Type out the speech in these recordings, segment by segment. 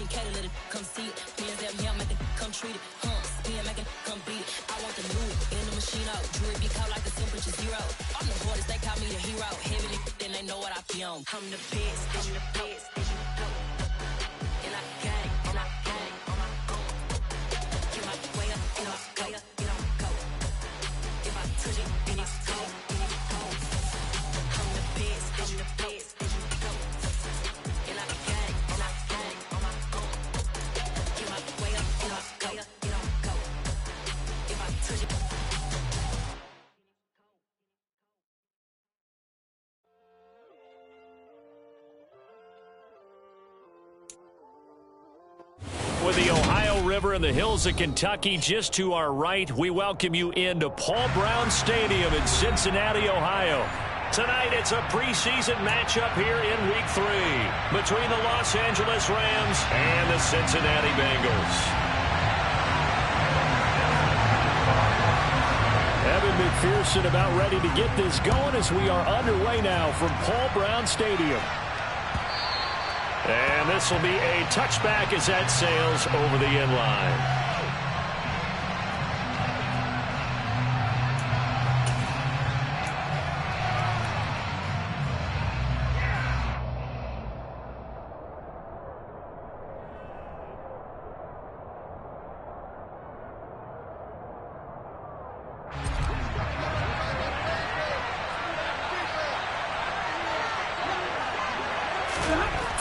10K to let it come see it. Pins that me, I make it come treat it. Spin, make it come beat it. I want the new in the machine out. Jewelry be caught like the temperature 0. I'm the hardest, they call me the hero. Heavily, then they know what I be on. I'm the best, I'm the best. And I got it, and I got it on my own. Get my way up, and I go, and I go. If I touch it, then it's cold, then it's cold. I'm the best, I'm the best, and I got it, and I got it on my own. Get my way up, and I go, and I go. If I touch it. With the Ohio River and the hills of Kentucky just to our right, we welcome you into Paul Brown Stadium in Cincinnati, Ohio. Tonight, it's a preseason matchup here in Week 3 between the Los Angeles Rams and the Cincinnati Bengals. Evan McPherson about ready to get this going as we are underway now from Paul Brown Stadium. And this will be a touchback as that sails over the end line.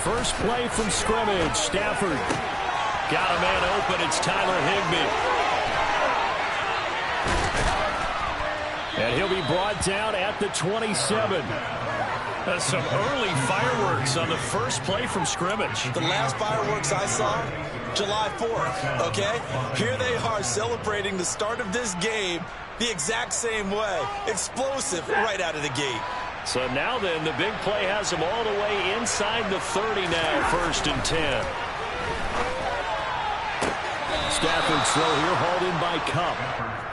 First play from scrimmage. Stafford got a man open. It's Tyler Higbee. And he'll be brought down at the 27. Some early fireworks on the first play from scrimmage. The last fireworks I saw, July 4th, okay? Here they are celebrating the start of this game the exact same way. Explosive right out of the gate. So now then, the big play has him all the way inside the 30 now, 1st and 10. Stafford's throw here hauled in by Kupp.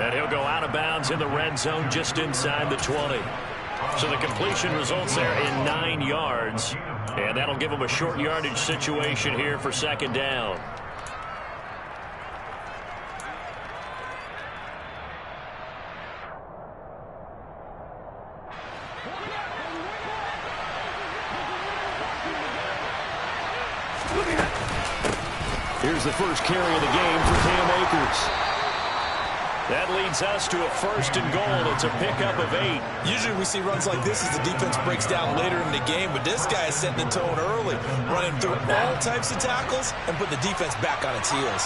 And he'll go out of bounds in the red zone just inside the 20. So the completion results there in 9 yards. And that'll give him a short yardage situation here for 2nd down. Here's the first carry of the game for Cam Akers. That leads us to a 1st and goal. It's a pickup of 8. Usually we see runs like this as the defense breaks down later in the game, but this guy is setting the tone early, running through all types of tackles and put the defense back on its heels.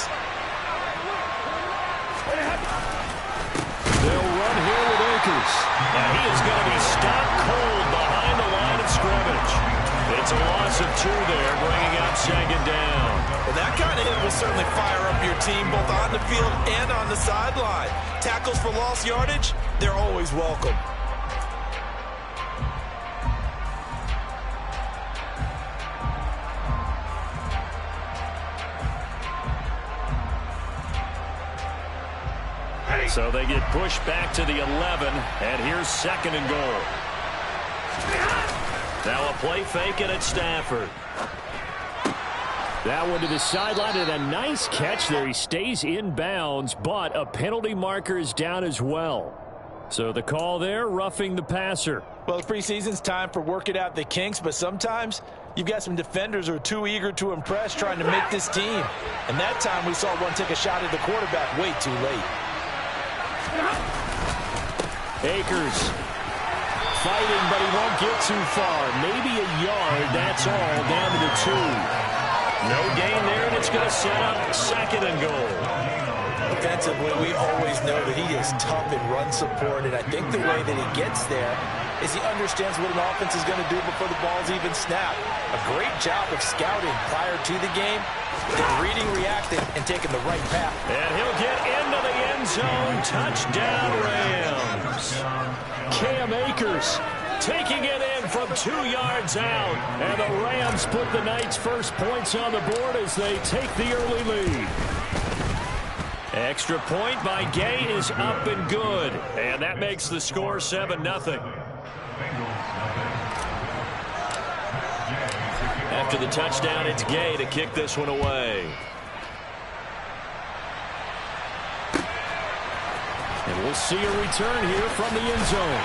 They'll run here with Akers. And he is going to be stopped cold behind the line of scrimmage. It's a loss of 2 there, bringing up 2nd down. Well, that kind of hit will certainly fire up your team both on the field and on the sideline. Tackles for lost yardage, they're always welcome. So they get pushed back to the 11, and here's 2nd and goal. Now a play fake, and it's Stafford. That one to the sideline, and a nice catch there. He stays in bounds, but a penalty marker is down as well. So the call there, roughing the passer. Well, the preseason's time for working out the kinks, but sometimes you've got some defenders who are too eager to impress trying to make this team. And that time we saw one take a shot at the quarterback way too late. Akers fighting, but he won't get too far. Maybe a yard, that's all, down to the 2. No gain there, and it's going to set up 2nd and goal. Defensively, we always know that he is tough in run support, and I think the way that he gets there is he understands what an offense is going to do before the ball's even snapped. A great job of scouting prior to the game, then reading, reacting, and taking the right path. And he'll get into the end zone. Touchdown, Rams. Cam Akers taking it in from 2 yards out. And the Rams put the night's first points on the board as they take the early lead. Extra point by Gay is up and good. And that makes the score 7-0. After the touchdown, it's Gay to kick this one away. And we'll see a return here from the end zone.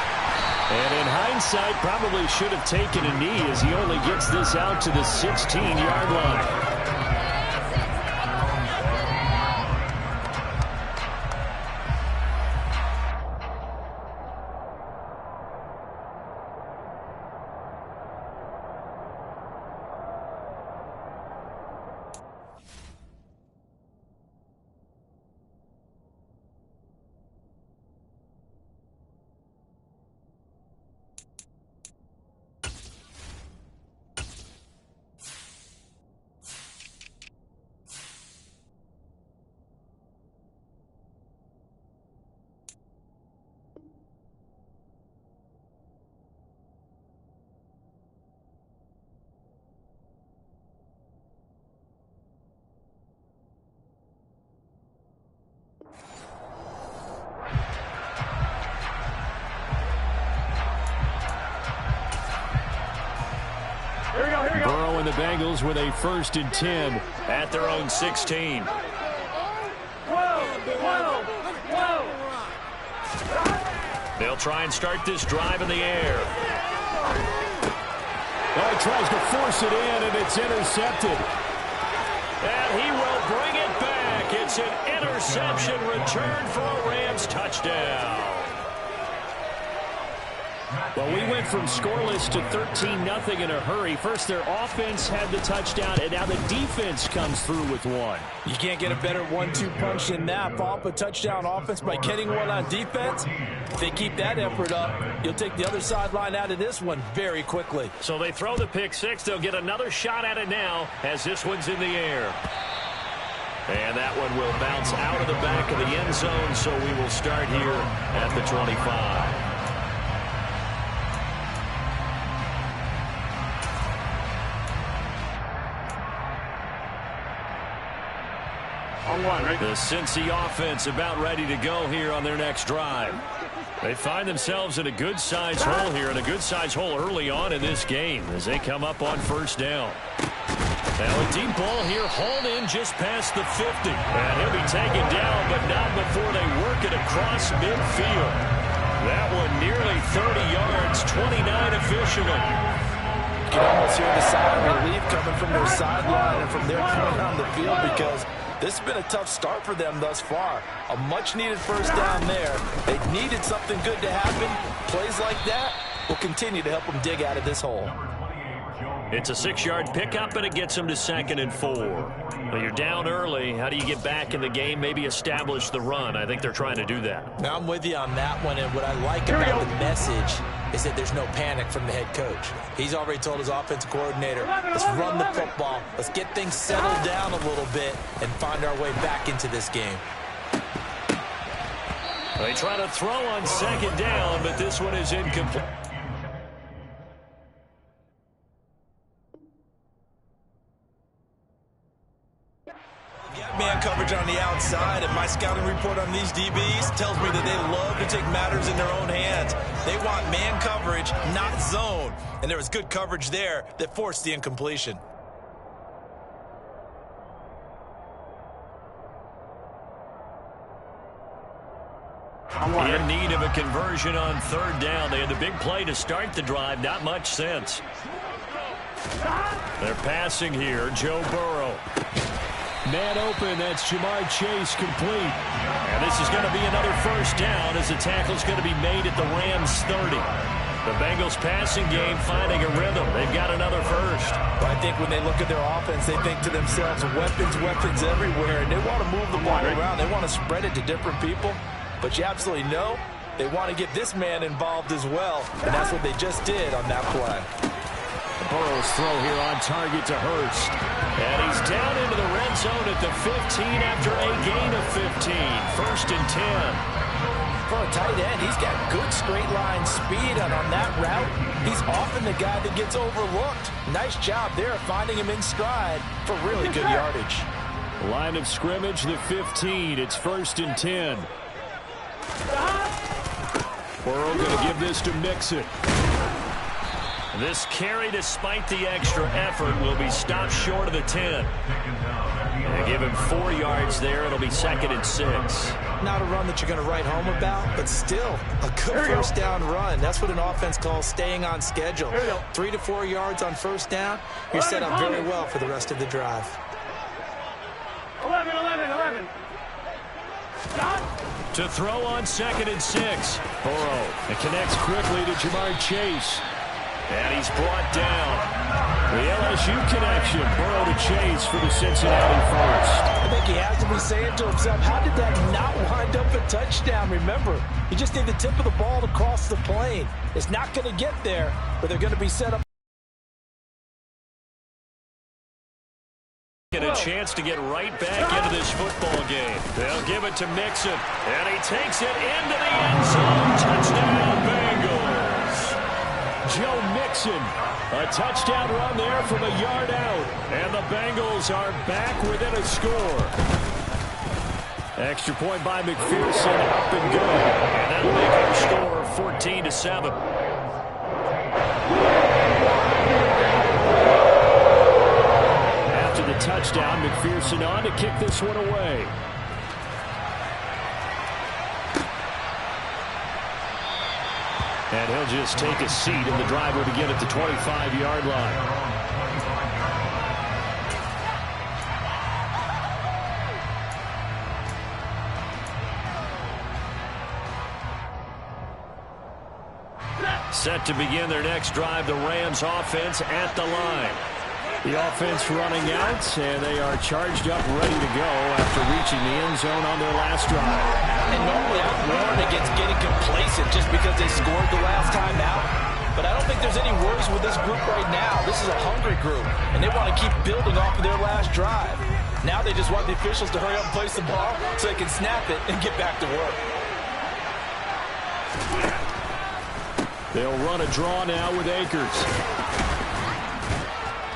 And in hindsight, probably should have taken a knee as he only gets this out to the 16-yard line. Burrow and the Bengals with a 1st and 10 at their own 16. They'll try and start this drive in the air. Well, he tries to force it in, and it's intercepted. And he will bring it back. It's an interception return for a Rams touchdown. Well, we went from scoreless to 13-0 in a hurry. First, their offense had the touchdown, and now the defense comes through with one. You can't get a better 1-2 punch than that. Follow up a touchdown offense by getting one on defense. If they keep that effort up, you'll take the other sideline out of this one very quickly. So they throw the pick six. They'll get another shot at it now as this one's in the air. And that one will bounce out of the back of the end zone, so we will start here at the 25. The Cincy offense about ready to go here on their next drive. They find themselves in a good-sized hole here, and a good-sized hole early on in this game as they come up on 1st down. Now a deep ball here hauled in just past the 50. And he'll be taken down, but not before they work it across midfield. That one nearly 30 yards, 29 officially. You can almost hear the sigh of relief coming from their sideline and from their point on the field, because this has been a tough start for them thus far. A much-needed 1st down there. They needed something good to happen. Plays like that will continue to help them dig out of this hole. It's a 6-yard pickup, and it gets them to 2nd and 4. Well, you're down early. How do you get back in the game, maybe establish the run? I think they're trying to do that. Now, I'm with you on that one, and what I like about the message is that there's no panic from the head coach. He's already told his offensive coordinator, let's run the football, let's get things settled down a little bit and find our way back into this game. They try to throw on 2nd down, but this one is incomplete. Man coverage on the outside, and my scouting report on these DBs tells me that they love to take matters in their own hands. They want man coverage, not zone, and there was good coverage there that forced the incompletion. In need of a conversion on 3rd down. They had the big play to start the drive. Not much sense. They're passing here. Joe Burrow. Man open, that's Jamar Chase, complete. And this is going to be another 1st down as the tackle's going to be made at the Rams 30. The Bengals passing game finding a rhythm. They've got another 1st. But I think when they look at their offense, they think to themselves, weapons everywhere, and they want to move the ball around. They want to spread it to different people. But you absolutely know they want to get this man involved as well, and that's what they just did on that play. Burrow's throw here on target to Hurst. And he's down into the red zone at the 15 after a gain of 15. 1st and 10. For a tight end, he's got good straight line speed, and on that route, he's often the guy that gets overlooked. Nice job there of finding him in stride for really good yardage. Line of scrimmage, the 15. It's 1st and 10. Burrow going to give this to Mixon. This carry, despite the extra effort, will be stopped short of the 10. And give him 4 yards there. It'll be 2nd and 6. Not a run that you're going to write home about, but still a good first down run. That's what an offense calls staying on schedule. 3 to 4 yards on first down. You're set up very well for the rest of the drive. 11. To throw on 2nd and 6. Burrow. It connects quickly to Jamar Chase. And he's brought down. The LSU connection. Burrow to Chase for the Cincinnati first. I think he has to be saying to himself, how did that not wind up a touchdown? Remember, you just need the tip of the ball to cross the plane. It's not going to get there, but they're going to be set up. And a chance to get right back into this football game. They'll give it to Mixon. And he takes it into the end zone. Touchdown, Bengals. Joe Mixon. A touchdown run there from a yard out. And the Bengals are back within a score. Extra point by McPherson. Up and good. And that'll make our score 14-7. After the touchdown, McPherson on to kick this one away. And he'll just take a seat in the driver to get at the 25-yard line. Set to begin their next drive, the Rams offense at the line. The offense running out, and they are charged up, ready to go after reaching the end zone on their last drive. And normally I'm warned against getting complacent just because they scored the last time out. But I don't think there's any worries with this group right now. This is a hungry group, and they want to keep building off of their last drive. Now they just want the officials to hurry up and place the ball so they can snap it and get back to work. They'll run a draw now with Akers.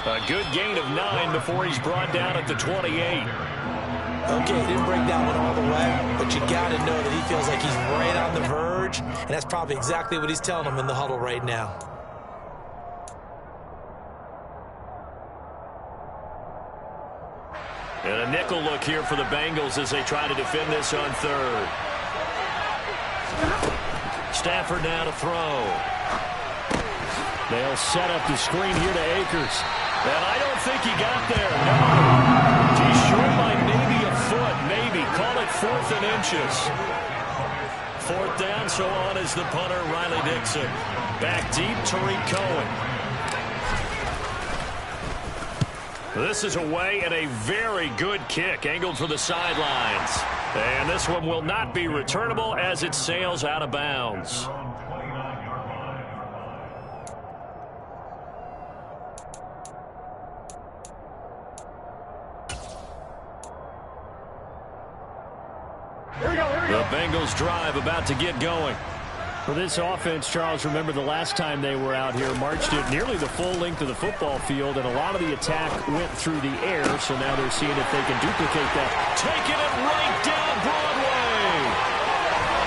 A good gain of 9 before he's brought down at the 28. Okay, he didn't break that one all the way, but you got to know that he feels like he's right on the verge, and that's probably exactly what he's telling them in the huddle right now. And a nickel look here for the Bengals as they try to defend this on 3rd. Stafford now to throw. They'll set up the screen here to Akers. And I don't think he got there. No. He's short by maybe a foot. Maybe. Call it 4th and inches. 4th down, so on is the punter, Riley Dixon. Back deep, Tariq Cohen. This is away and a very good kick angled for the sidelines. And this one will not be returnable as it sails out of bounds. The Bengals drive about to get going. For this offense, Charles, remember the last time they were out here, marched it nearly the full length of the football field, and a lot of the attack went through the air, so now they're seeing if they can duplicate that. Taking it right down Broadway.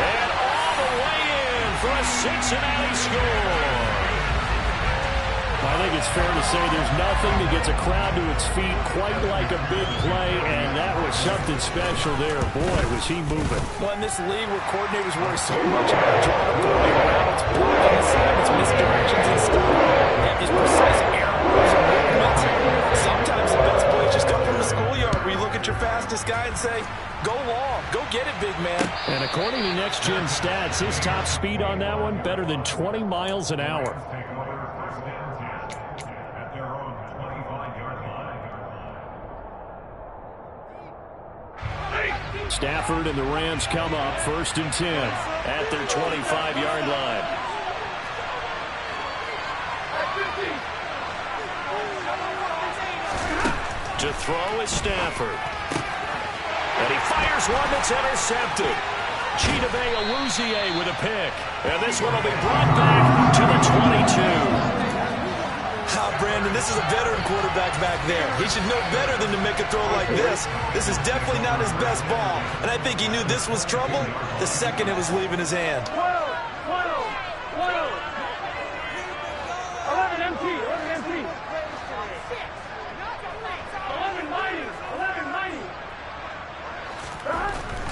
And all the way in for a Cincinnati score. I think it's fair to say there's nothing that gets a crowd to its feet quite like a big play, and that was something special there. Boy, was he moving. Well, in this league where coordinators worry so much about drawing up the routes, blocking assignments, misdirections, and stuff, they have these precise errors and movements. Sometimes the best plays just come from the schoolyard where you look at your fastest guy and say, go long, go get it, big man. And according to Next Gen Stats, his top speed on that one, better than 20 miles an hour. Stafford and the Rams come up 1st and 10 at their 25-yard line. To throw is Stafford. And he fires one that's intercepted. Chidobe Awuzie with a pick. And this one will be brought back to the 22. Brandon, this is a veteran quarterback back there. He should know better than to make a throw like this. This is definitely not his best ball, and I think he knew this was trouble the second it was leaving his hand. 11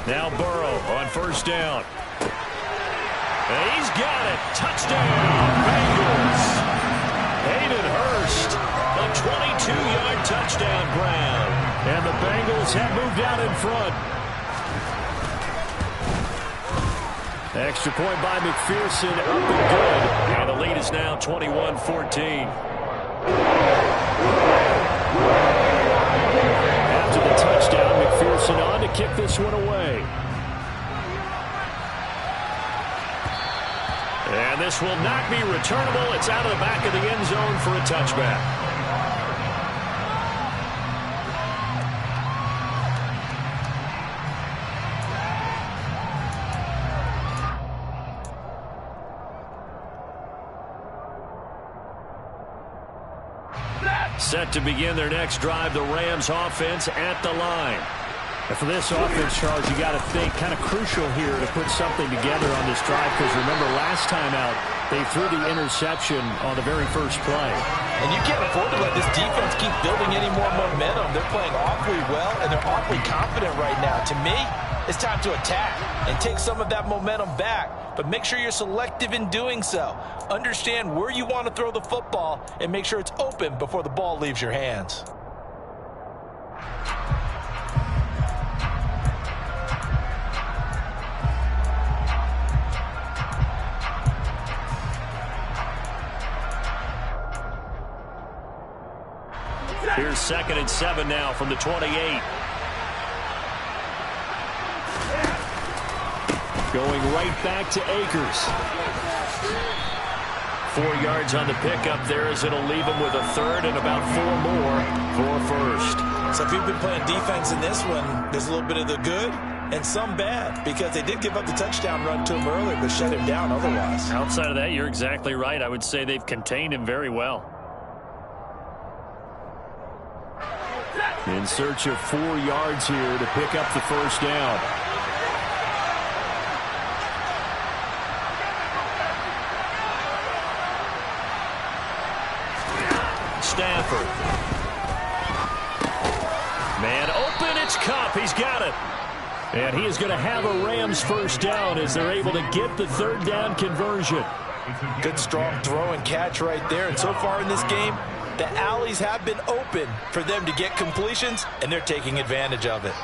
Now Burrow on first down. And he's got it. Touchdown, Bengals. Hayden Hurst, a 22-yard touchdown grab. And the Bengals have moved out in front. Extra point by McPherson, up and good. And the lead is now 21-14. After the touchdown, McPherson on to kick this one away. And this will not be returnable. It's out of the back of the end zone for a touchback. Set to begin their next drive, the Rams offense at the line. And for this offense, Charles, you got to think kind of crucial here to put something together on this drive, because remember last time out they threw the interception on the very first play. And you can't afford to let this defense keep building any more momentum. They're playing awfully well, and they're awfully confident right now. To me, it's time to attack and take some of that momentum back. But make sure you're selective in doing so. Understand where you want to throw the football and make sure it's open before the ball leaves your hands. Here's 2nd and 7 now from the 28. Going right back to Akers. 4 yards on the pickup there, as it'll leave him with a third and about 4 more for first. So if you've been playing defense in this one, there's a little bit of the good and some bad, because they did give up the touchdown run to him earlier, but shut him down otherwise. Outside of that, you're exactly right. I would say they've contained him very well. In search of 4 yards here to pick up the first down. Stafford. Man open, it's Kupp. He's got it. And he is going to have a Rams first down as they're able to get the third down conversion. Good strong throw and catch right there. And so far in this game, the alleys have been open for them to get completions, and they're taking advantage of it.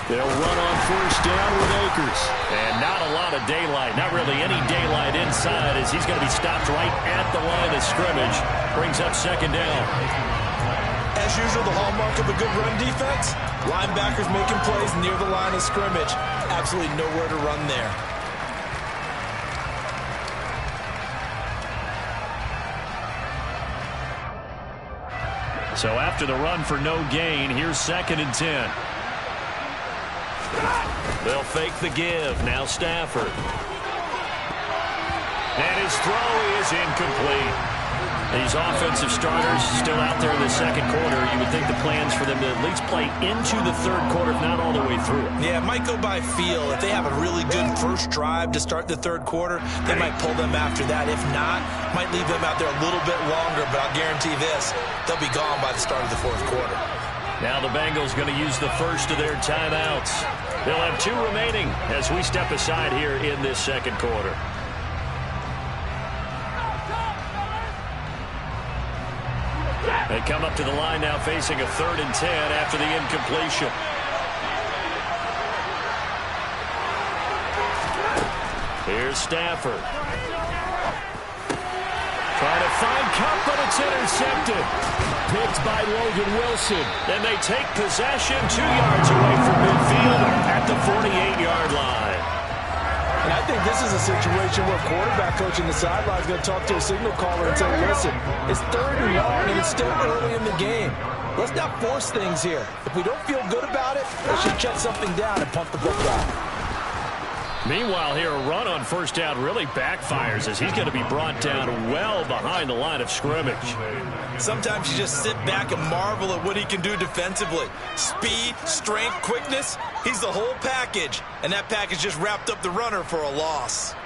They'll run on first down with Akers. And not a lot of daylight, not really any daylight inside, as he's going to be stopped right at the line of scrimmage. Brings up 2nd down. As usual, the hallmark of a good run defense, linebackers making plays near the line of scrimmage. Absolutely nowhere to run there. So after the run for no gain, here's 2nd and 10. They'll fake the give. Now Stafford. And his throw is incomplete. These offensive starters still out there in the second quarter. You would think the plans for them to at least play into the third quarter, if not all the way through. Yeah, it might go by feel. If they have a really good first drive to start the third quarter, they might pull them after that. If not, might leave them out there a little bit longer, but I'll guarantee this, they'll be gone by the start of the fourth quarter. Now the Bengals going to use the first of their timeouts. They'll have 2 remaining as we step aside here in this second quarter. They come up to the line now facing a 3rd and 10 after the incompletion. Here's Stafford. Trying to find Kupp, but it's intercepted. Picked by Logan Wilson. Then they take possession 2 yards away from midfield at the 48-yard line. And I think this is a situation where quarterback coach in the sideline is going to talk to a signal caller and say, listen, it's 3rd and long and it's still early in the game. Let's not force things here. If we don't feel good about it, let's just check something down and punt the football. Meanwhile, here a run on first down really backfires as he's going to be brought down well behind the line of scrimmage. Sometimes you just sit back and marvel at what he can do defensively. Speed, strength, quickness, he's the whole package. And that package just wrapped up the runner for a loss.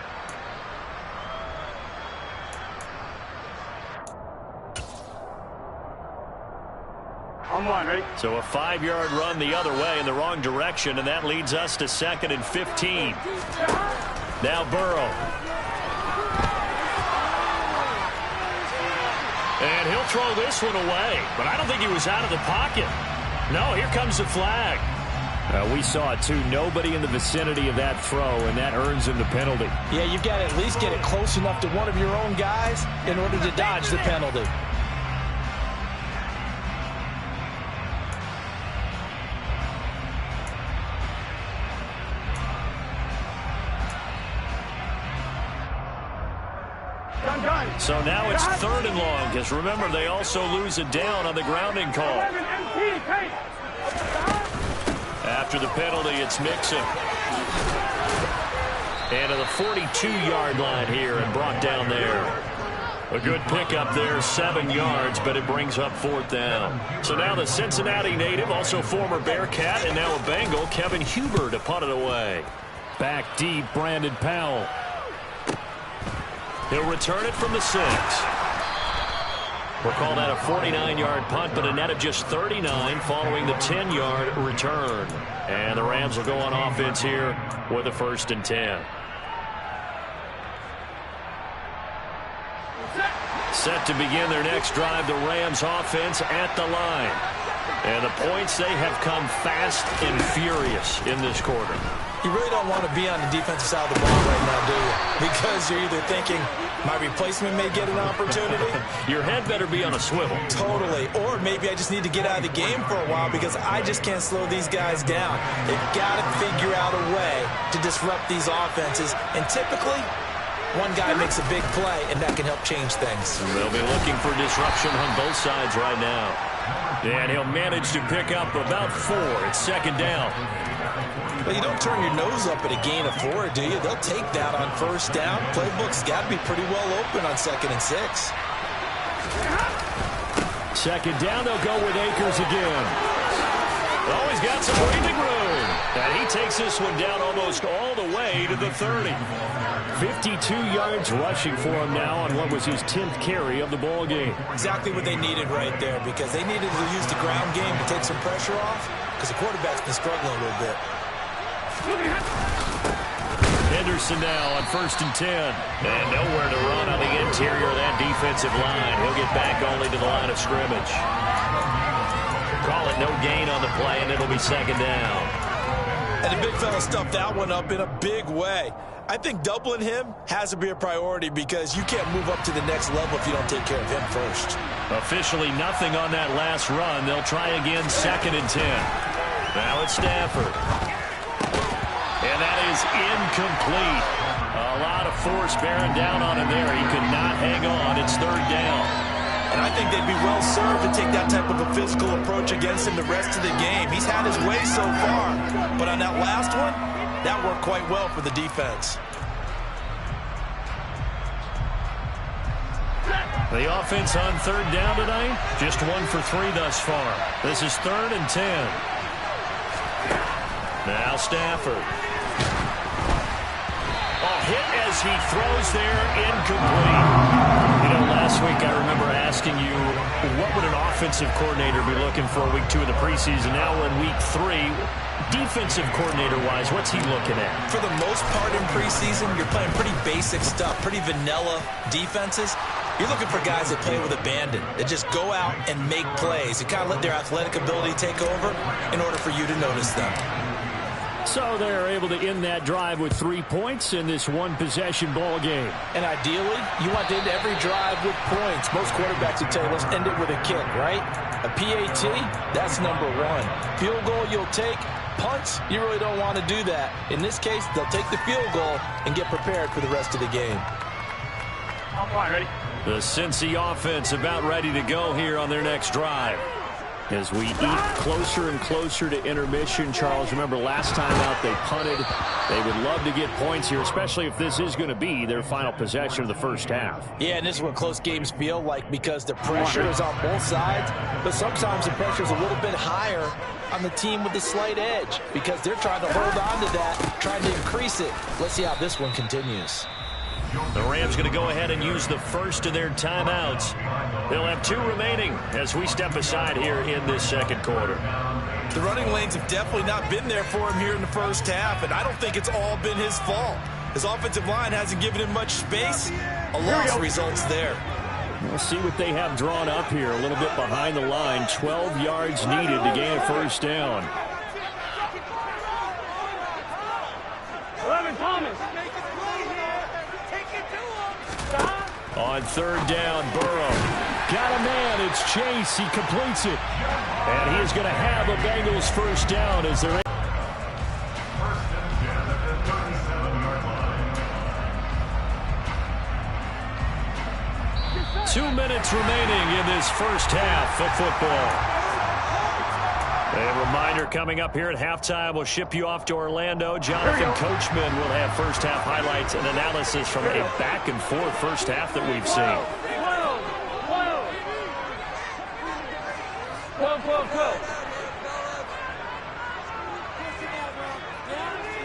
On one, ready? So a 5-yard run the other way in the wrong direction, and that leads us to 2nd and 15. Now Burrow. And he'll throw this one away, but I don't think he was out of the pocket. No, here comes the flag. We saw it, too. Nobody in the vicinity of that throw, and that earns him the penalty. Yeah, you've got to at least get it close enough to one of your own guys in order to dodge the penalty. So now it's 3rd and long, because remember, they also lose it down on the grounding call. After the penalty, it's Mixon. And to the 42-yard line here and brought down there. A good pickup there, 7 yards, but it brings up 4th down. So now the Cincinnati native, also former Bearcat, and now a Bengal, Kevin Huber, to punt it away. Back deep, Brandon Powell. He'll return it from the 6. We'll call that a 49-yard punt, but a net of just 39 following the 10-yard return. And the Rams will go on offense here with a 1st and 10. Set to begin their next drive, the Rams offense at the line. And the points, they have come fast and furious in this quarter. You really don't want to be on the defensive side of the ball right now, do you? Because you're either thinking, my replacement may get an opportunity. Your head better be on a swivel. Totally. Or maybe I just need to get out of the game for a while because I just can't slow these guys down. They've got to figure out a way to disrupt these offenses. And typically, one guy makes a big play, and that can help change things. They'll be looking for disruption on both sides right now. And he'll manage to pick up about 4. It's 2nd down. But you don't turn your nose up at a gain of 4, do you? They'll take that on 1st down. Playbook's got to be pretty well open on 2nd and 6. 2nd down, they'll go with Akers again. Oh, he's got some breathing room. And he takes this one down almost all the way to the 30. 52 yards rushing for him now on what was his 10th carry of the ball game. Exactly what they needed right there, because they needed to use the ground game to take some pressure off, because the quarterback's been struggling a little bit. Henderson now on 1st and 10. And nowhere to run on the interior of that defensive line. He'll get back only to the line of scrimmage. Call it no gain on the play, and it'll be 2nd down. And the big fella stuffed that one up in a big way. I think doubling him has to be a priority because you can't move up to the next level if you don't take care of him first. Officially nothing on that last run. They'll try again, 2nd and 10. Now it's Stafford. And that is incomplete. A lot of force bearing down on him there. He could not hang on. It's 3rd down. And I think they'd be well served to take that type of a physical approach against him the rest of the game. He's had his way so far. But on that last one, that worked quite well for the defense. The offense on 3rd down tonight, just 1 for 3 thus far. This is 3rd and 10. Now Stafford. Hit as he throws there, incomplete. You know, last week I remember asking you, what would an offensive coordinator be looking for week 2 of the preseason? Now we're in week 3. Defensive coordinator-wise, what's he looking at? For the most part in preseason, you're playing pretty basic stuff, pretty vanilla defenses. You're looking for guys that play with abandon, that just go out and make plays, and kind of let their athletic ability take over in order for you to notice them. So they're able to end that drive with 3 points in this one-possession ball game. And ideally, you want to end every drive with points. Most quarterbacks would tell you, let's end it with a kick, right? A PAT, that's number 1. Field goal you'll take. Punts, you really don't want to do that. In this case, they'll take the field goal and get prepared for the rest of the game. Ready? The Cincy offense about ready to go here on their next drive. As we eat closer and closer to intermission, Charles, remember last time out they punted. They would love to get points here, especially if this is going to be their final possession of the first half. Yeah, and this is what close games feel like because the pressure is on both sides, but sometimes the pressure is a little bit higher on the team with the slight edge because they're trying to hold on to that, trying to increase it. Let's see how this one continues. The Rams going to go ahead and use the first of their timeouts. They'll have 2 remaining as we step aside here in this second quarter. The running lanes have definitely not been there for him here in the first half, and I don't think it's all been his fault. His offensive line hasn't given him much space. A loss results there. We'll see what they have drawn up here. A little bit behind the line. 12 yards needed to gain a first down. 11 Thomas. On third down, Burrow. Got a man. It's Chase. He completes it. And he is going to have a Bengals first down as they're 2 minutes remaining in this first half of football. A reminder coming up here at halftime. We'll ship you off to Orlando. Jonathan Coachman will have first half highlights and analysis from a back and forth first half that we've seen. 12.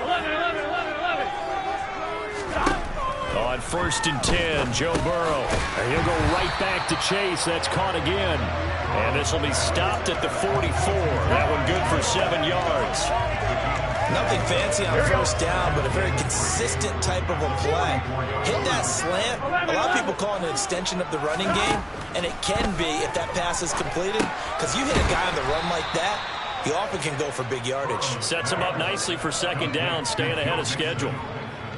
11. On first and 10, Joe Burrow. And he'll go right back to Chase. That's caught again. And this will be stopped at the 44. That one good for 7 yards. Nothing fancy on first down, but a very consistent type of a play. Hit that slant. A lot of people call it an extension of the running game, and it can be if that pass is completed, because you hit a guy on the run like that, he often can go for big yardage. Sets him up nicely for second down, staying ahead of schedule.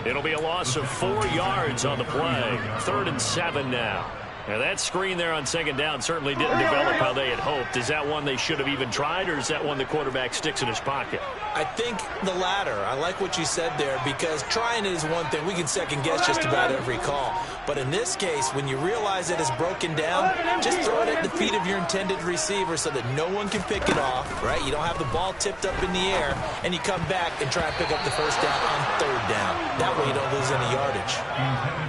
It'll be a loss of 4 yards on the play. 3rd and 7 now. Now that screen there on second down certainly didn't develop how they had hoped. Is that one they should have even tried, or is that one the quarterback sticks in his pocket? I think the latter. I like what you said there, because trying it is one thing. We can second guess just about every call. But in this case, when you realize it is broken down, just throw it at the feet of your intended receiver so that no one can pick it off, right? You don't have the ball tipped up in the air, and you come back and try and pick up the first down on third down. That way you don't lose any yardage.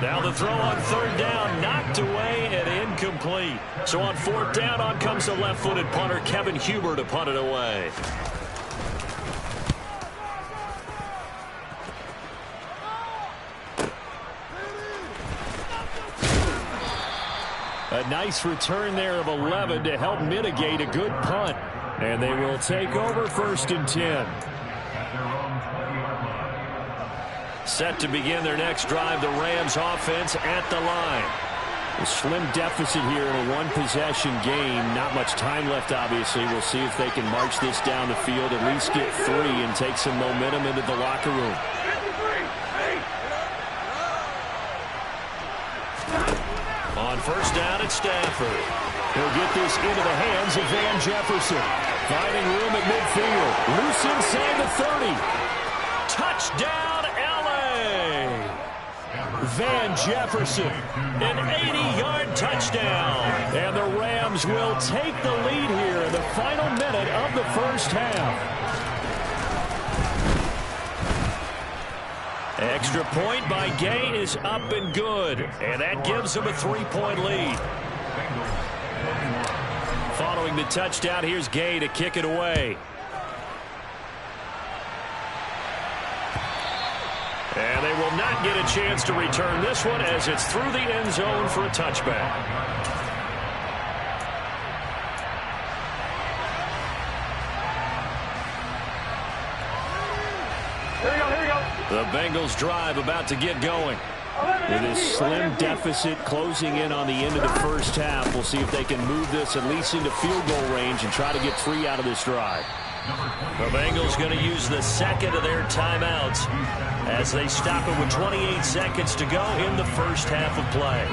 Now the throw on third down, knocked away and incomplete. So on fourth down, on comes the left-footed punter, Kevin Huber, to punt it away. A nice return there of 11 to help mitigate a good punt. And they will take over first and 10. Set to begin their next drive, the Rams offense at the line. A slim deficit here in a one-possession game. Not much time left, obviously. We'll see if they can march this down the field, at least get 3, and take some momentum into the locker room. On first down, it's Stafford. He'll get this into the hands of Van Jefferson. Finding room at midfield. Loose inside the 30. Touchdown, L.A. Van Jefferson, an 80-yard touchdown. And the Rams will take the lead here in the final minute of the first half. Extra point by Gay is up and good, and that gives them a 3-point lead. Following the touchdown, here's Gay to kick it away. And they will not get a chance to return this one as it's through the end zone for a touchback. The Bengals drive about to get going. With a slim deficit closing in on the end of the first half, we'll see if they can move this at least into field goal range and try to get 3 out of this drive. The Bengals going to use the second of their timeouts as they stop it with 28 seconds to go in the first half of play.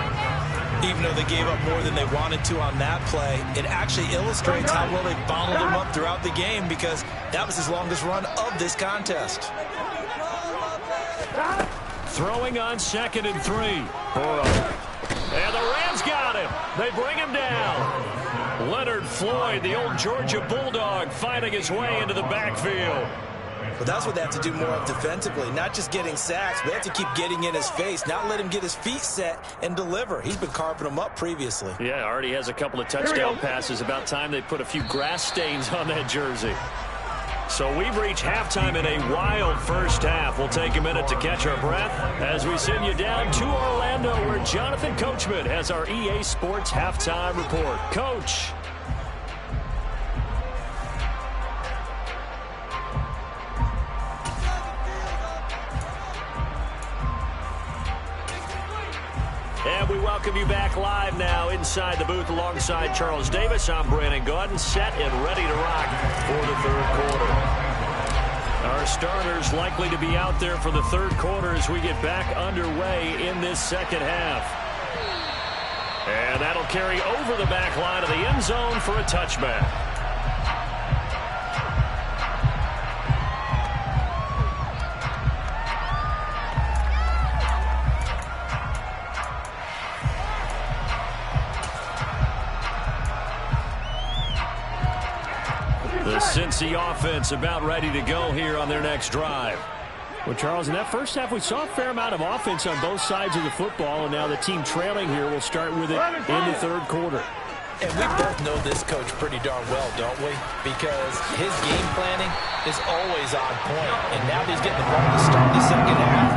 Even though they gave up more than they wanted to on that play, it actually illustrates how well they bottled them up throughout the game, because that was his longest run of this contest. Throwing on 2nd and 3. Burrow. And the Rams got him. They bring him down. Leonard Floyd, the old Georgia Bulldog, finding his way into the backfield. But that's what they have to do more of defensively, not just getting sacks, but they have to keep getting in his face, not let him get his feet set and deliver. He's been carving them up previously. Yeah, already has a couple of touchdown passes. About time they put a few grass stains on that jersey. So we've reached halftime in a wild first half. We'll take a minute to catch our breath as we send you down to Orlando, where Jonathan Coachman has our EA Sports halftime report. Coach. And we welcome you back live now inside the booth alongside Charles Davis. I'm Brandon Gaudin, set and ready to rock for the third quarter. Our starters likely to be out there for the third quarter as we get back underway in this second half. And that'll carry over the back line of the end zone for a touchback. The Cincy offense about ready to go here on their next drive. Well, Charles, in that first half, we saw a fair amount of offense on both sides of the football, and now the team trailing here will start with it in the third quarter. And we both know this coach pretty darn well, don't we? Because his game planning is always on point. And now he's getting the ball to start the second half.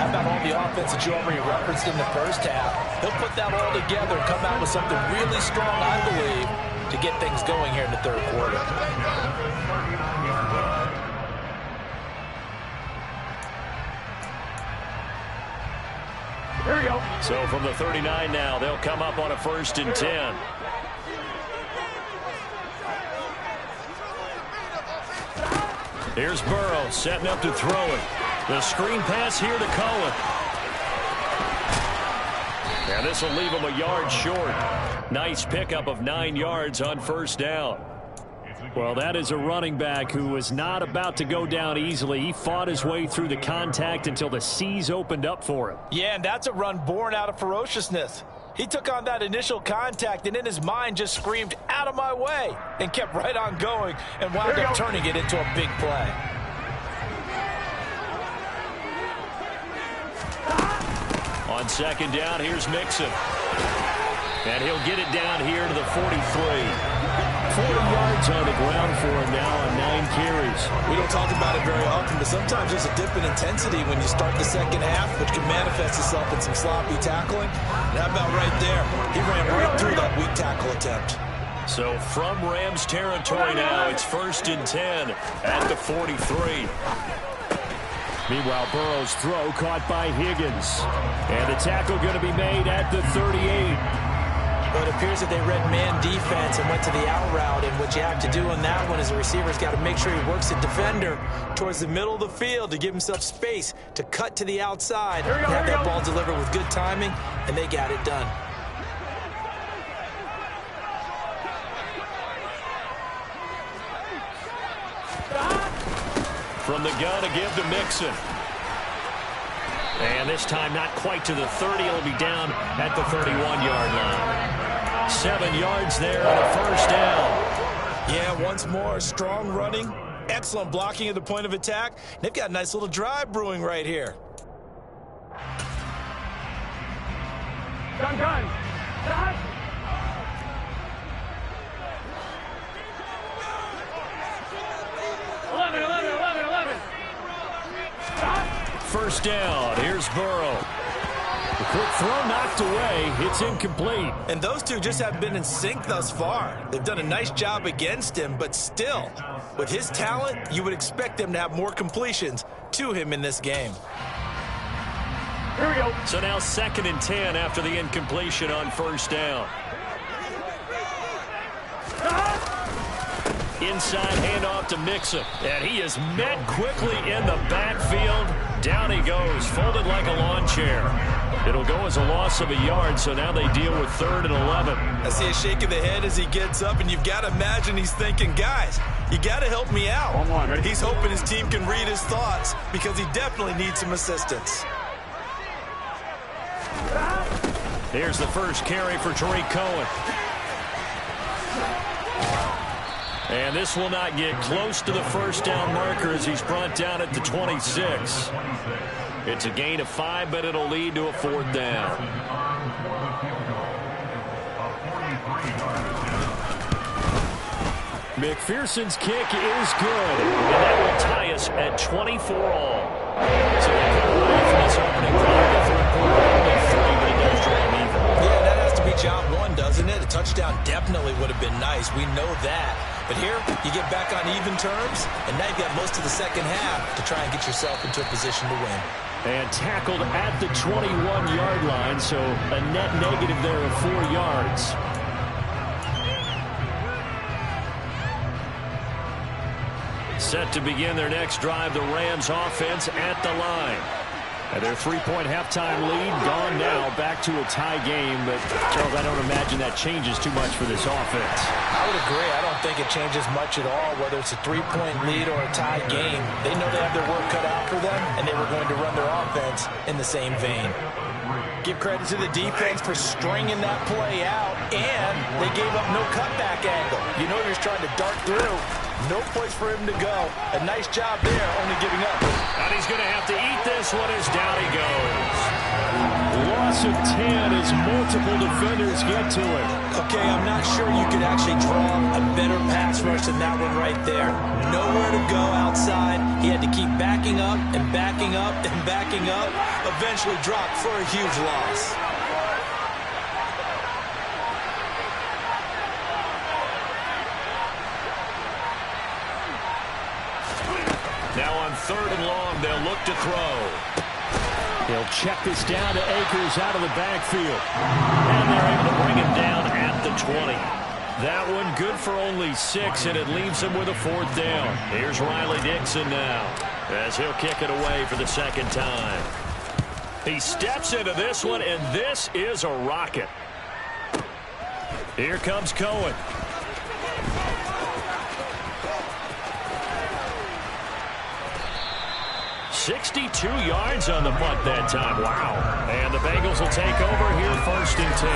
How about all the offense that you already referenced in the first half? He'll put that all together and come out with something really strong, I believe, to get things going here in the third quarter. Here we go. So from the 39 now, they'll come up on a 1st and 10. Here's Burrow setting up to throw it. The screen pass here to Cohen. And this will leave him a yard short. Nice pickup of 9 yards on first down. Well, that is a running back who was not about to go down easily. He fought his way through the contact until the seas opened up for him. Yeah, and that's a run born out of ferociousness. He took on that initial contact and in his mind just screamed, "Out of my way," and kept right on going and wound up turning it into a big play. On second down, here's Mixon. And he'll get it down here to the 43. 40 yards on the ground for him now on 9 carries. We don't talk about it very often, but sometimes there's a dip in intensity when you start the second half, which can manifest itself in some sloppy tackling. And how about right there? He ran right through that weak tackle attempt. So from Rams territory now, it's 1st and 10 at the 43. Meanwhile, Burrow's throw caught by Higgins. And the tackle going to be made at the 38. But it appears that they read man defense and went to the out route. And what you have to do on that one is the receiver's got to make sure he works the defender towards the middle of the field to give himself space to cut to the outside and have that ball delivered with good timing, and they got it done. From the gun, a give to Mixon. And this time not quite to the 30. It'll be down at the 31-yard line. 7 yards there on a first down. Yeah, once more, strong running, excellent blocking at the point of attack. They've got a nice little drive brewing right here. Gun. Stop. First down. Here's Burrow. The quick throw knocked away. It's incomplete. And those two just haven't been in sync thus far. They've done a nice job against him, but still, with his talent, you would expect them to have more completions to him in this game. Here we go. So now 2nd and 10 after the incompletion on first down. Inside handoff to Mixon. And he is met quickly in the backfield. Down he goes, folded like a lawn chair. It'll go as a loss of a yard, so now they deal with 3rd and 11. I see a shake of the head as he gets up, and you've got to imagine he's thinking, guys, you got to help me out. He's hoping his team can read his thoughts because he definitely needs some assistance. Here's the first carry for Tariq Cohen. And this will not get close to the first down marker as he's brought down at the 26. It's a gain of 5, but it'll lead to a 4th down. McPherson's kick is good. And that will tie us at 24 all. So they come away from this opening drive, the third quarter, only 3, but it does draw them even. Yeah, that has to be job one, doesn't it? A touchdown definitely would have been nice. We know that. But here, you get back on even terms, and now you've got most of the second half to try and get yourself into a position to win. And tackled at the 21-yard line, so a net negative there of 4 yards. Set to begin their next drive, the Rams offense at the line. And their 3-point halftime lead gone now, back to a tie game. But, Charles, I don't imagine that changes too much for this offense. I would agree. I don't think it changes much at all, whether it's a 3-point lead or a tie game. They know they have their work cut out for them, and they were going to run their offense in the same vein. Give credit to the defense for stringing that play out, and they gave up no cutback angle. You know you're trying to dart through. No place for him to go. A nice job there, only giving up. And he's going to have to eat this one as down he goes. Loss of 10 as multiple defenders get to it. Okay, I'm not sure you could actually draw a better pass rush than that one right there. Nowhere to go outside. He had to keep backing up and backing up and backing up. Eventually dropped for a huge loss. Now on 3rd and long, they'll look to throw. He'll check this down to Akers out of the backfield. And they're able to bring him down at the 20. That one good for only 6, and it leaves him with a 4th down. Here's Riley Dixon now, as he'll kick it away for the 2nd time. He steps into this one, and this is a rocket. Here comes Cohen. 62 yards on the punt that time. Wow. And the Bengals will take over here 1st and 10.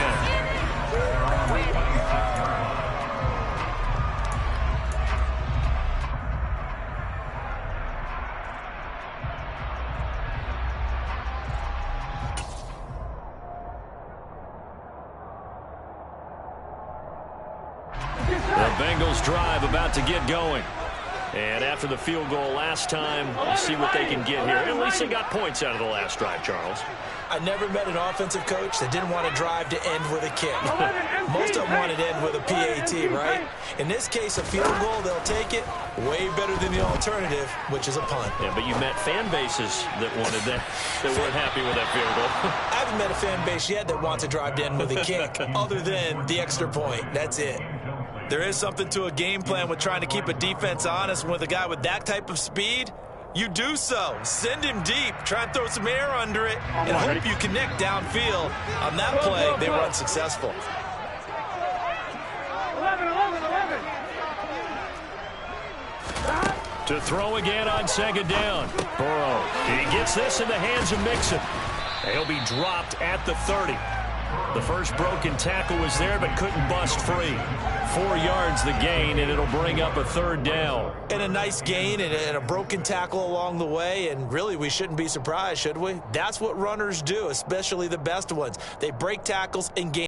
The Bengals drive about to get going. And after the field goal last time, we'll see what they can get here. At least they got points out of the last drive, Charles. I never met an offensive coach that didn't want to drive to end with a kick. Most of them wanted to end with a PAT, right? In this case, a field goal, they'll take it. Way better than the alternative, which is a punt. Yeah, but you met fan bases that wanted that, that weren't happy with that field goal. I haven't met a fan base yet that wants to drive to end with a kick, other than the extra point. That's it. There is something to a game plan with trying to keep a defense honest. With a guy with that type of speed, you do so. Send him deep. Try and throw some air under it and hope you connect downfield. On that play, they were unsuccessful. 11. To throw again on 2nd down. Burrow. He gets this in the hands of Mixon. He'll be dropped at the 30. The first broken tackle was there, but couldn't bust free. 4 yards the gain, and it'll bring up a 3rd down. And a nice gain and a broken tackle along the way, and really we shouldn't be surprised, should we? That's what runners do, especially the best ones. They break tackles and gain.